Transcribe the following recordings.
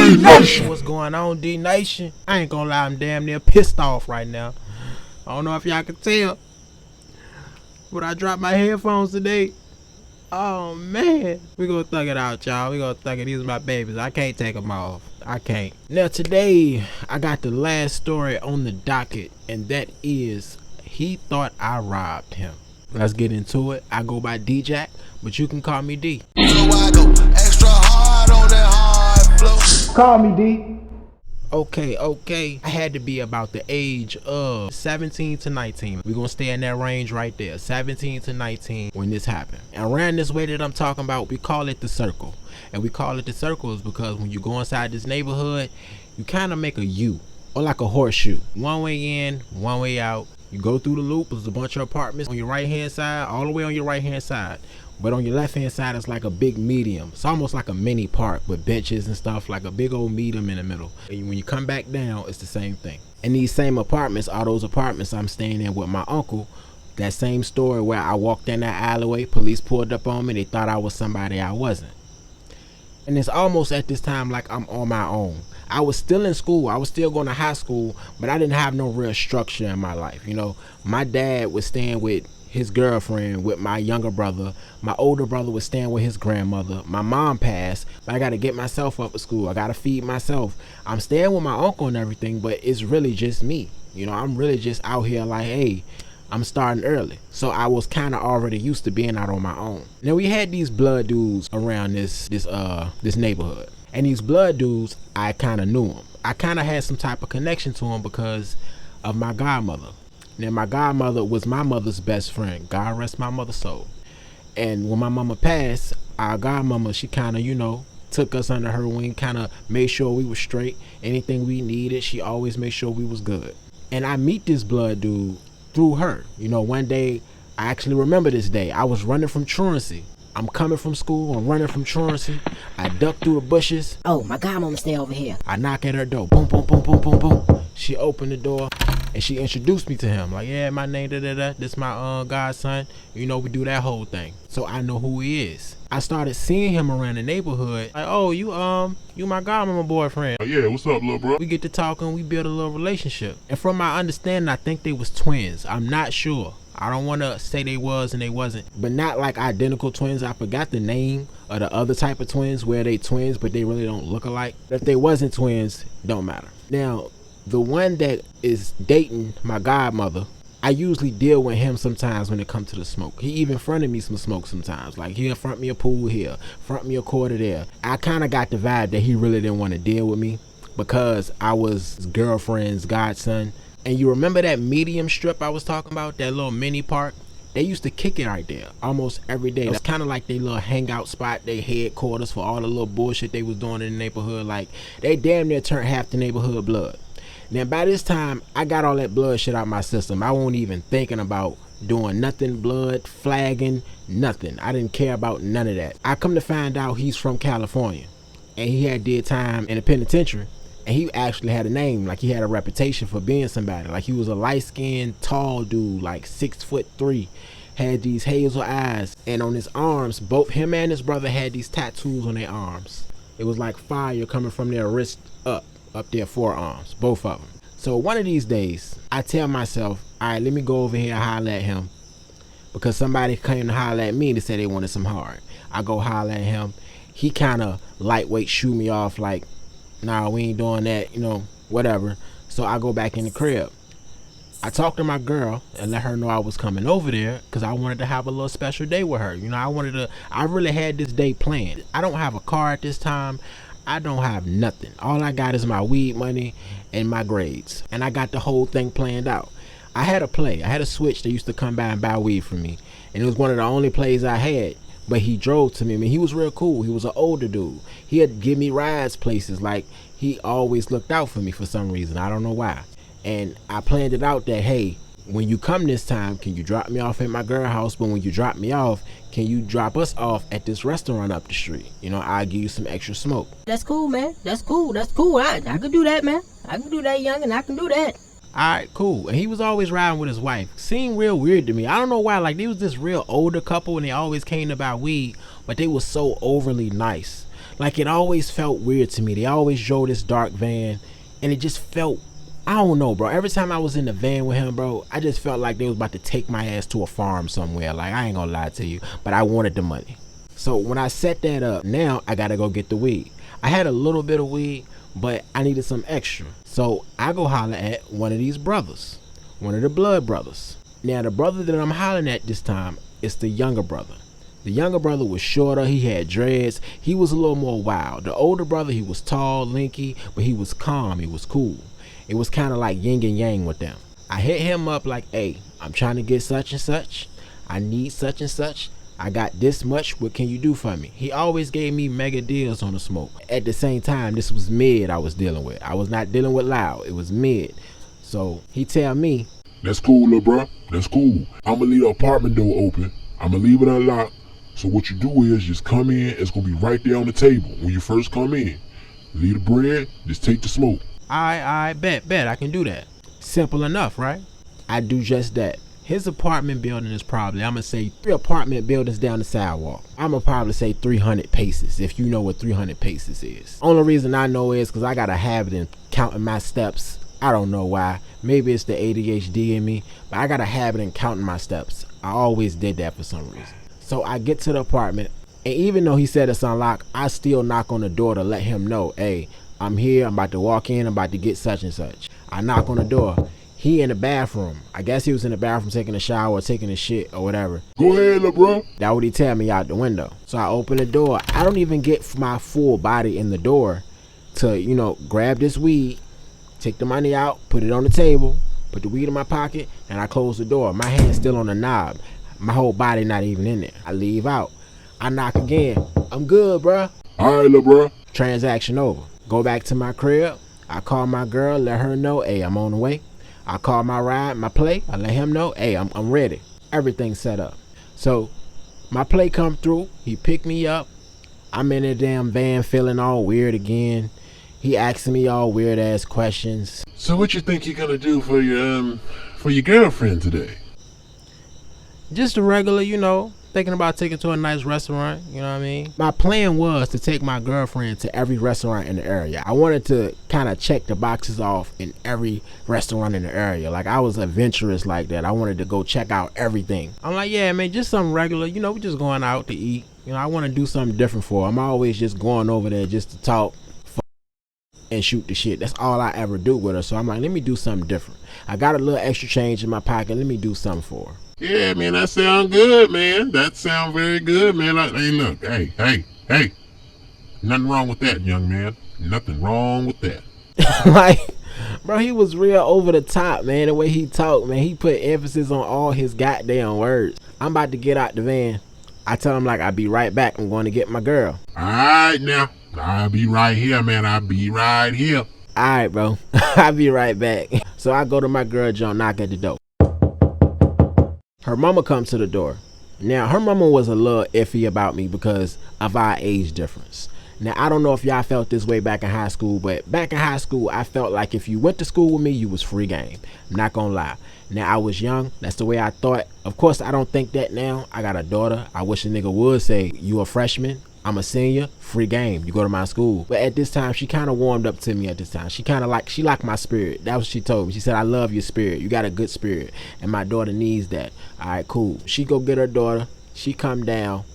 DEENATION! What's going on, DEENATION? I ain't gonna lie, I'm damn near pissed off right now. I don't know if y'all can tell, but I dropped my headphones today. Oh man, we gonna thug it out, y'all. We gonna thug it. These are my babies. I can't take them off. I can't. Now today, I got the last story on the docket, and that is, he thought I robbed him. Let's get into it. I go by D-Jack, but you can call me D. So I go extra hard on that hard flow. Call me D. Okay. I had to be about the age of 17 to 19. We're gonna stay in that range right there, 17 to 19 when this happened. And around this way that I'm talking about, we call it the circle. And we call it the circle is because when you go inside this neighborhood, you kind of make a U, or like a horseshoe. One way in, one way out. You go through the loop, there's a bunch of apartments on your right hand side, all the way on your right hand side. But on your left hand side, it's like a big medium. It's almost like a mini park with benches and stuff, like a big old medium in the middle. And when you come back down, it's the same thing. And these same apartments are those apartments I'm staying in with my uncle. That same story where I walked in that alleyway, police pulled up on me, they thought I was somebody I wasn't. And it's almost at this time like I'm on my own. I was still in school, I was still going to high school, but I didn't have no real structure in my life. You know, my dad was staying with his girlfriend with my younger brother. My older brother was staying with his grandmother. My mom passed, but I got to get myself up at school. I got to feed myself. I'm staying with my uncle and everything, but it's really just me. You know, I'm really just out here like, hey, I'm starting early. So I was kind of already used to being out on my own. Now we had these blood dudes around this neighborhood. And these blood dudes, I kind of knew them. I kind of had some type of connection to them because of my godmother. Now my godmother was my mother's best friend. God rest my mother's soul. And when my mama passed, our godmama, she kind of, you know, took us under her wing, kind of made sure we were straight. Anything we needed, she always made sure we was good. And I meet this blood dude through her. You know, one day, I actually remember this day. I was running from truancy. I'm coming from school, I'm running from truancy. I duck through the bushes. Oh, my godmama stay over here. I knock at her door. Boom, boom, boom, boom, boom, boom. She opened the door and she introduced me to him. Like, yeah, my name, da-da-da. This my godson. You know, we do that whole thing. So I know who he is. I started seeing him around the neighborhood. Like, oh, you my godmama boyfriend. Yeah, what's up, little bro? We get to talking, we build a little relationship. And from my understanding, I think they was twins. I'm not sure. I don't want to say they was and they wasn't, but not like identical twins. I forgot the name of the other type of twins where they twins, but they really don't look alike. If they wasn't twins, don't matter. Now, the one that is dating my godmother, I usually deal with him sometimes when it comes to the smoke. He even fronted me some smoke sometimes. Like, he'll front me a pool here, front me a quarter there. I kind of got the vibe that he really didn't want to deal with me because I was his girlfriend's godson. And you remember that medium strip I was talking about, that little mini park? They used to kick it right there almost every day. It's kind of like their little hangout spot, their headquarters for all the little bullshit they was doing in the neighborhood. Like, they damn near turned half the neighborhood blood. Now by this time, I got all that blood shit out my system. I wasn't even thinking about doing nothing, blood, flagging, nothing. I didn't care about none of that. I come to find out he's from California, and he had did time in the penitentiary. And he actually had a name, like he had a reputation for being somebody. Like he was a light-skinned, tall dude, like 6'3", had these hazel eyes. And on his arms, both him and his brother had these tattoos on their arms. It was like fire coming from their wrist up their forearms, both of them. So one of these days, I tell myself, all right, let me go over here and holler at him. Because somebody came to holler at me to say they wanted some hard. I go holler at him. He kind of lightweight shoo me off like, nah, we ain't doing that, you know, whatever. So I go back in the crib. I talked to my girl and let her know I was coming over there because I wanted to have a little special day with her. You know, I really had this day planned. I don't have a car at this time. I don't have nothing. All I got is my weed money and my grades. And I got the whole thing planned out. I had a play. I had a switch that used to come by and buy weed for me. And it was one of the only plays I had. But he drove to me. I mean, he was real cool. He was an older dude. He had give me rides places. Like, he always looked out for me for some reason. I don't know why. And I planned it out that, hey, when you come this time, can you drop me off at my girl house? But when you drop me off, can you drop us off at this restaurant up the street? You know, I'll give you some extra smoke. That's cool, man. That's cool. That's cool. I can do that, man. I can do that, young, and I can do that. Alright, cool. And he was always riding with his wife. Seemed real weird to me. I don't know why. Like, they was this real older couple and they always came to buy weed, but they was so overly nice. Like, it always felt weird to me. They always drove this dark van, and it just felt, I don't know, bro. Every time I was in the van with him, bro, I just felt like they was about to take my ass to a farm somewhere. Like, I ain't gonna lie to you, but I wanted the money. So when I set that up, now I gotta go get the weed. I had a little bit of weed, but I needed some extra. So I go holler at one of these brothers, one of the blood brothers. Now the brother that I'm hollering at this time is the younger brother. The younger brother was shorter, he had dreads, he was a little more wild. The older brother, he was tall, lanky, but he was calm, he was cool. It was kind of like yin and yang with them. I hit him up like, hey, I'm trying to get such and such. I need such and such. I got this much, what can you do for me? He always gave me mega deals on the smoke. At the same time, this was mid I was dealing with. I was not dealing with loud, it was mid. So he tell me, that's cool, little bro. That's cool. I'ma leave the apartment door open. I'ma leave it unlocked. So what you do is just come in. It's gonna be right there on the table when you first come in. Leave the bread. Just take the smoke. I bet I can do that. Simple enough, right? I do just that. His apartment building is probably, I'm gonna say 3 apartment buildings down the sidewalk. I'm gonna probably say 300 paces, if you know what 300 paces is. Only reason I know is because I got a habit in counting my steps. I don't know why. Maybe it's the ADHD in me, but I got a habit in counting my steps. I always did that for some reason. So I get to the apartment, and even though he said it's unlocked, I still knock on the door to let him know, hey, I'm here, I'm about to walk in, I'm about to get such and such. I knock on the door. He in the bathroom. I guess he was in the bathroom taking a shower or taking a shit or whatever. Go ahead, little bro. That what he tell me out the window. So I open the door. I don't even get my full body in the door to, you know, grab this weed, take the money out, put it on the table, put the weed in my pocket, and I close the door. My hand's still on the knob. My whole body not even in there. I leave out. I knock again. I'm good, bruh. All right, little bro. Transaction over. Go back to my crib. I call my girl, let her know, hey, I'm on the way. I call my ride, my play. I let him know, hey, I'm ready. Everything's set up. So my play come through. He picked me up. I'm in the damn van feeling all weird again. He asking me all weird ass questions. So what you think you're gonna do for your girlfriend today? Just a regular, you know, thinking about taking to a nice restaurant, you know what I mean? My plan was to take my girlfriend to every restaurant in the area. I wanted to kind of check the boxes off in every restaurant in the area. Like, I was adventurous like that. I wanted to go check out everything. I'm like, yeah, man, just something regular. You know, we just going out to eat. You know, I want to do something different for her. I'm always just going over there just to talk, and shoot the shit. That's all I ever do with her. So I'm like, let me do something different. I got a little extra change in my pocket. Let me do something for her. Yeah, man, that sound good, man. That sound very good, man. Hey, look, hey. Nothing wrong with that, young man. Nothing wrong with that. Like, bro, he was real over the top, man. The way he talked, man. He put emphasis on all his goddamn words. I'm about to get out the van. I tell him, like, I'll be right back. I'm going to get my girl. All right, now. I'll be right here, man. I'll be right here. All right, bro. I'll be right back. So I go to my girl, John, knock at the door. Her mama comes to the door. Now, her mama was a little iffy about me because of our age difference. Now, I don't know if y'all felt this way back in high school, but back in high school, I felt like if you went to school with me, you was free game. I'm not gonna lie. Now, I was young. That's the way I thought. Of course, I don't think that now. I got a daughter. I wish a nigga would say, you a freshman, I'm a senior, free game. You go to my school. But at this time, she kind of warmed up to me at this time. She liked my spirit. That's what she told me. She said, I love your spirit. You got a good spirit. And my daughter needs that. All right, cool. She go get her daughter. She come down.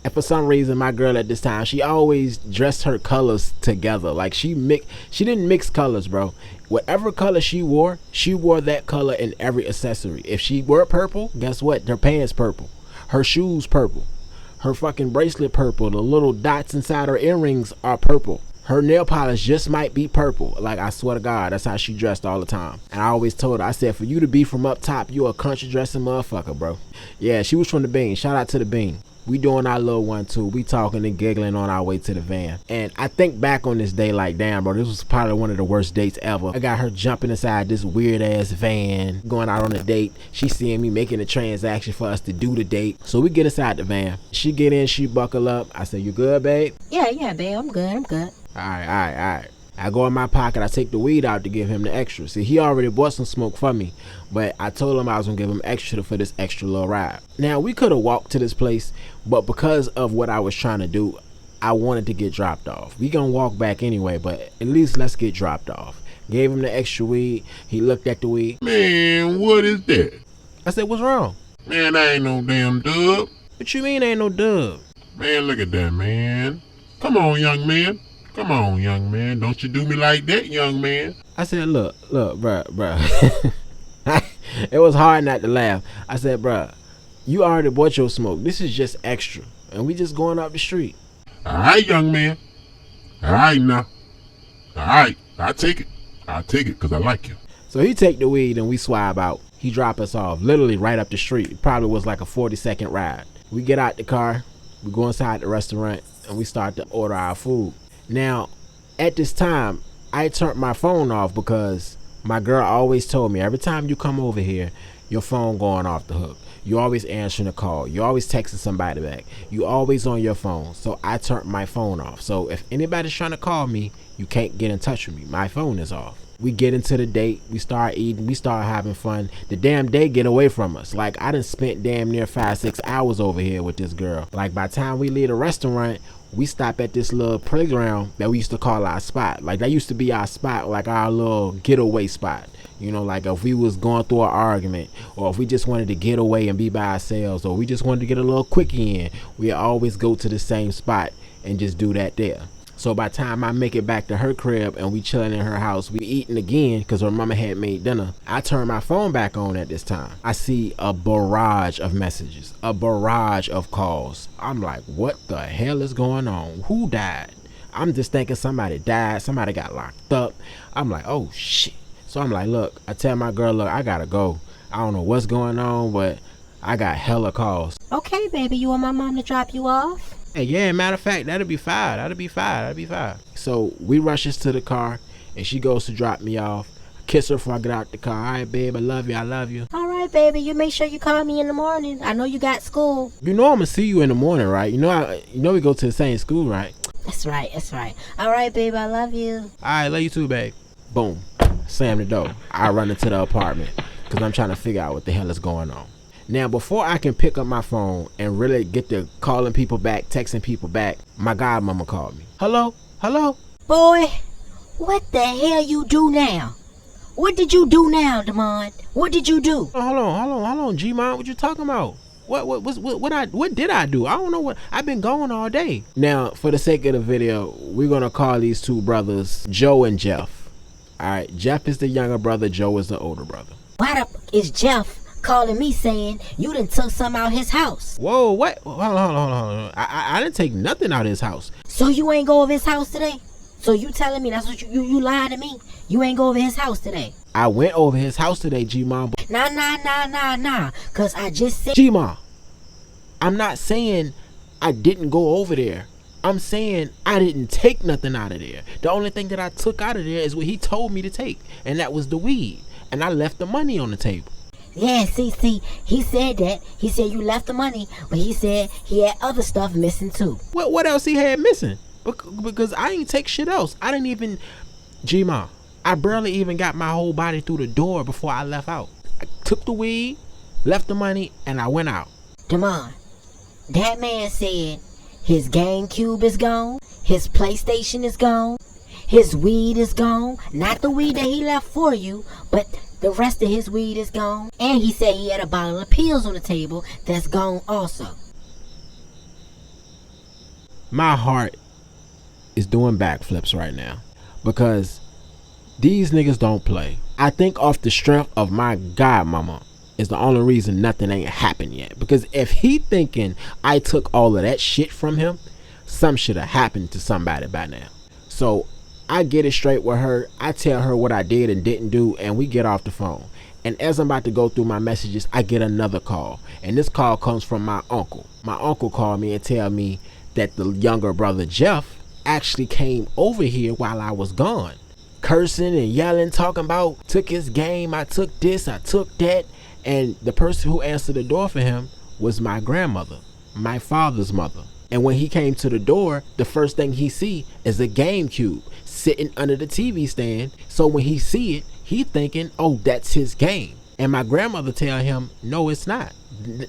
And for some reason, my girl at this time, she always dressed her colors together. Like, she didn't mix colors, bro. Whatever color she wore that color in every accessory. If she wore purple, guess what? Her pants purple. Her shoes purple. Her fucking bracelet purple. The little dots inside her earrings are purple. Her nail polish just might be purple. Like, I swear to God, that's how she dressed all the time. And I always told her, I said, for you to be from up top, you a country dressing motherfucker, bro. Yeah, she was from the Bean. Shout out to the Bean. We doing our little one too. We talking and giggling on our way to the van. And I think back on this day like, damn, bro, this was probably one of the worst dates ever. I got her jumping inside this weird ass van, going out on a date. She seeing me making a transaction for us to do the date. So we get inside the van. She get in, she buckle up. I say, you good, babe? Yeah, babe, I'm good. All right. I go in my pocket, I take the weed out to give him the extra. See, he already bought some smoke for me, but I told him I was gonna give him extra for this extra little ride. Now, we could have walked to this place, but because of what I was trying to do, I wanted to get dropped off. We gonna walk back anyway, but at least let's get dropped off. Gave him the extra weed. He looked at the weed. Man, what is that? I said, what's wrong? Man, I ain't no damn dub. What you mean ain't no dub? Man, look at that, man. Come on, young man. Come on, young man. Don't you do me like that, young man. I said, look, bruh. It was hard not to laugh. I said, bruh, you already bought your smoke. This is just extra. And we just going up the street. All right, young man. All right, now. All right, I'll take it. I'll take it because I like you. So he take the weed and we swab out. He drop us off literally right up the street. It probably was like a 40-second ride. We get out the car. We go inside the restaurant and we start to order our food. Now, at this time, I turned my phone off because my girl always told me every time you come over here, your phone going off the hook. You always answering a call. You always texting somebody back. You always on your phone. So I turned my phone off. So if anybody's trying to call me, you can't get in touch with me. My phone is off. We get into the date. We start eating. We start having fun. The damn day get away from us. Like, I done spent damn near 5-6 hours over here with this girl. Like, by the time we leave the restaurant, we stop at this little playground that we used to call our spot. Like, that used to be our spot, like our little getaway spot. You know, like if we was going through an argument, or if we just wanted to get away and be by ourselves, or we just wanted to get a little quickie in, we always go to the same spot and just do that there. So by the time I make it back to her crib and we chilling in her house, we eating again because her mama had made dinner. I turn my phone back on at this time. I see a barrage of messages, a barrage of calls. I'm like, what the hell is going on? Who died? I'm just thinking somebody died. Somebody got locked up. I'm like, oh shit. So I'm like, look, I tell my girl, look, I gotta go. I don't know what's going on, but I got hella calls. Okay, baby, you want my mom to drop you off? Hey, yeah, matter of fact, that'll be fine. That'll be fine. So we rushes to the car and she goes to drop me off. I kiss her before I get out the car. All right, babe, I love you. All right, baby, you make sure you call me in the morning. I know you got school. You know I'm gonna see you in the morning, right? You know we go to the same school, right? That's right. All right, baby, I love you. All right, love you too, babe. Boom. Slam the door. I run into the apartment because I'm trying to figure out what the hell is going on. Now, before I can pick up my phone and really get to calling people back, texting people back, my godmama called me. Hello? Boy, what the hell you do now? What did you do now, Damon? What did you do? Oh, hold on, G-Mon. What you talking about? What did I do? I don't know what. I've been going all day. Now, for the sake of the video, we're gonna call these two brothers Joe and Jeff. All right, Jeff is the younger brother. Joe is the older brother. Why the f is Jeff calling me saying you done took something out his house? Whoa, what? Hold on. I didn't take nothing out of his house. So you ain't go over his house today? So you telling me that's what you lied to me? You ain't go over his house today? I went over his house today, G-Mom. Nah. Cause I just said, G-Mom, I'm not saying I didn't go over there. I'm saying I didn't take nothing out of there. The only thing that I took out of there is what he told me to take, and that was the weed. And I left the money on the table. Yeah, see, he said that. He said you left the money, but he said he had other stuff missing too. What else he had missing? Because I ain't take shit else. I didn't even, G-Ma, I barely even got my whole body through the door before I left out. I took the weed, left the money, and I went out. Damon, that man said his GameCube is gone, his PlayStation is gone, his weed is gone. Not the weed that he left for you, but the rest of his weed is gone. And he said he had a bottle of pills on the table that's gone also. My heart is doing backflips right now because these niggas don't play. I think off the strength of my godmama is the only reason nothing ain't happened yet. Because if he thinking I took all of that shit from him, some should have happened to somebody by now. So I get it straight with her. I tell her what I did and didn't do, and we get off the phone. And as I'm about to go through my messages, I get another call. And this call comes from my uncle. My uncle called me and tell me that the younger brother Jeff actually came over here while I was gone. Cursing and yelling, talking about took his game, I took this, I took that. And the person who answered the door for him was my grandmother, my father's mother. And when he came to the door, the first thing he see is a GameCube sitting under the TV stand. So when he see it, he thinking, oh, that's his game. And my grandmother tell him, no, it's not.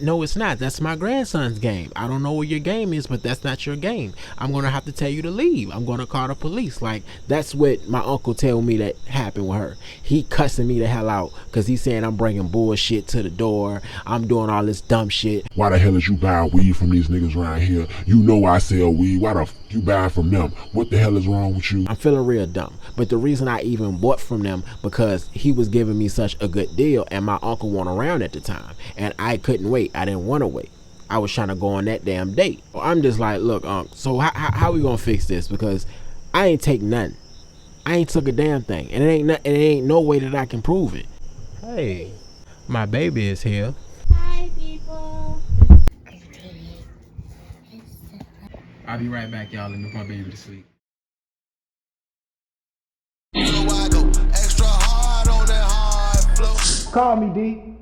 No, it's not. That's my grandson's game. I don't know where your game is, but that's not your game. I'm gonna have to tell you to leave. I'm gonna call the police. Like, that's what my uncle told me that happened with her. He cussing me the hell out because he's saying I'm bringing bullshit to the door. I'm doing all this dumb shit. Why the hell is you buying weed from these niggas around here? You know I sell weed. Why the f you buying from them? What the hell is wrong with you? I'm feeling real dumb. But the reason I even bought from them, because he was giving me such a good deal and my uncle wasn't around at the time. And I couldn't wait. I didn't want to wait. I was trying to go on that damn date. I'm just like, look, so how we gonna fix this? Because I ain't take nothing. I ain't took a damn thing. And it ain't no way that I can prove it. Hey, my baby is here. Hi, people. I'll be right back, y'all. Let me put my baby to sleep. So I go extra hard on that hard flow. Call me, D.